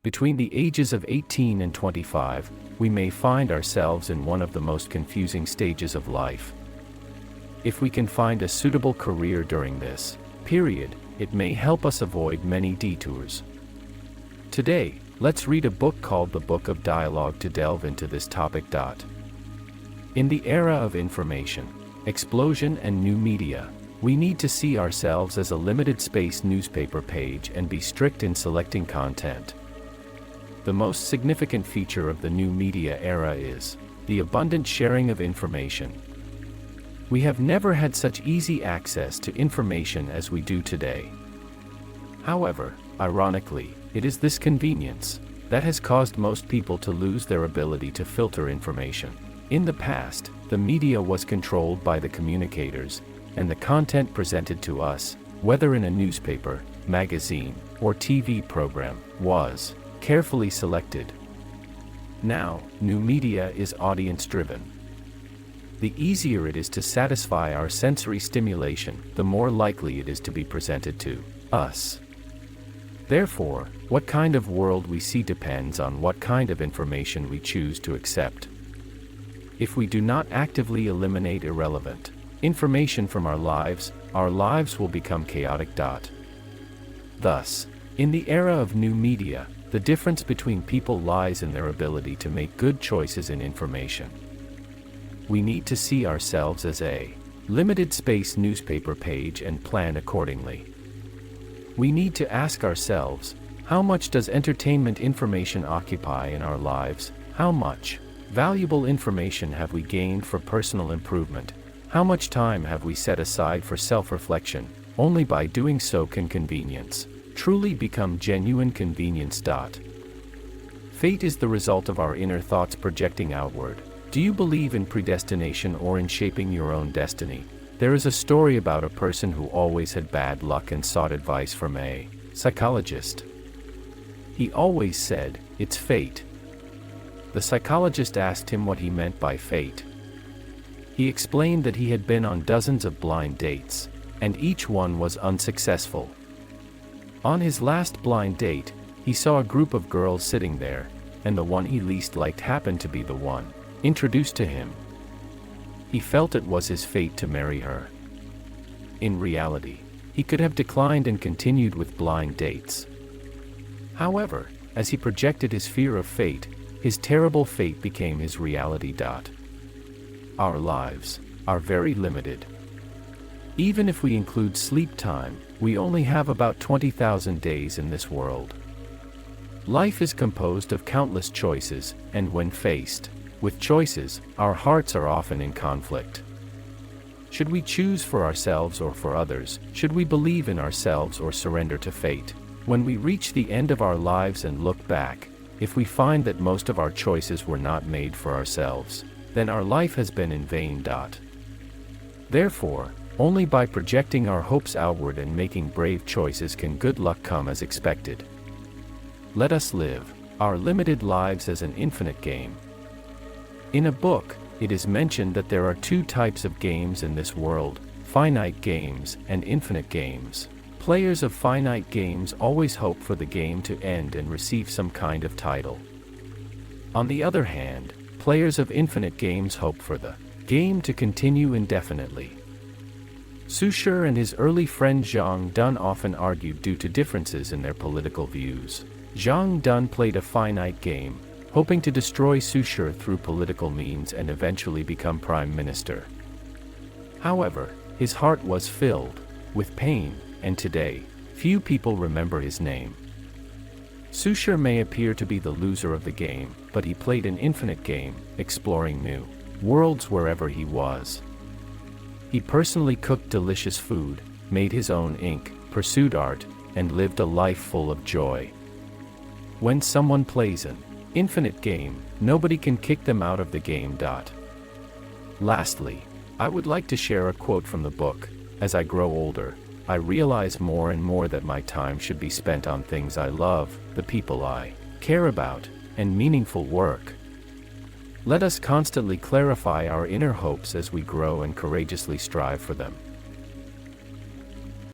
Between the ages of 18 and 25, we may find ourselves in one of the most confusing stages of life. If we can find a suitable career during this period, it may help us avoid many detours. Today, let's read a book called The Book of Dialogue to delve into this topic. In the era of information, explosion and new media, we need to see ourselves as a limited space newspaper page and be strict in selecting content. The most significant feature of the new media era is the abundant sharing of information. We have never had such easy access to information as we do today. However, ironically, it is this convenience that has caused most people to lose their ability to filter information. In the past, the media was controlled by the communicators, and the content presented to us, whether in a newspaper, magazine, or TV program, was carefully selected. Now, new media is audience-driven. The easier it is to satisfy our sensory stimulation, the more likely it is to be presented to us. Therefore, what kind of world we see depends on what kind of information we choose to accept. If we do not actively eliminate irrelevant information from our lives will become chaotic. Thus, in the era of new media, the difference between people lies in their ability to make good choices in information. We need to see ourselves as a limited space newspaper page and plan accordingly. We need to ask ourselves, how much does entertainment information occupy in our lives? How much valuable information have we gained for personal improvement? How much time have we set aside for self-reflection? Only by doing so can convenience truly become genuine convenience. Fate is the result of our inner thoughts projecting outward. Do you believe in predestination or in shaping your own destiny? There is a story about a person who always had bad luck and sought advice from a psychologist. He always said, "It's fate." The psychologist asked him what he meant by fate. He explained that he had been on dozens of blind dates, and each one was unsuccessful. On his last blind date, he saw a group of girls sitting there, and the one he least liked happened to be the one introduced to him. He felt it was his fate to marry her. In reality, he could have declined and continued with blind dates. However, as he projected his fear of fate, his terrible fate became his reality. Our lives are very limited. Even if we include sleep time, we only have about 20,000 days in this world. Life is composed of countless choices, and when faced with choices, our hearts are often in conflict. Should we choose for ourselves or for others? Should we believe in ourselves or surrender to fate? When we reach the end of our lives and look back, if we find that most of our choices were not made for ourselves, then our life has been in vain. Therefore, only by projecting our hopes outward and making brave choices can good luck come as expected. Let us live our limited lives as an infinite game. In a book, it is mentioned that there are two types of games in this world: finite games and infinite games. Players of finite games always hope for the game to end and receive some kind of title. On the other hand, players of infinite games hope for the game to continue indefinitely. Saussure and his early friend Zhang Dun often argued due to differences in their political views. Zhang Dun played a finite game, hoping to destroy Saussure through political means and eventually become prime minister. However, his heart was filled with pain, and today, few people remember his name. Saussure may appear to be the loser of the game, but he played an infinite game, exploring new worlds wherever he was. He personally cooked delicious food, made his own ink, pursued art, and lived a life full of joy. When someone plays an infinite game, nobody can kick them out of the game. Lastly, I would like to share a quote from the book. As I grow older, I realize more and more that my time should be spent on things I love, the people I care about, and meaningful work. Let us constantly clarify our inner hopes as we grow and courageously strive for them.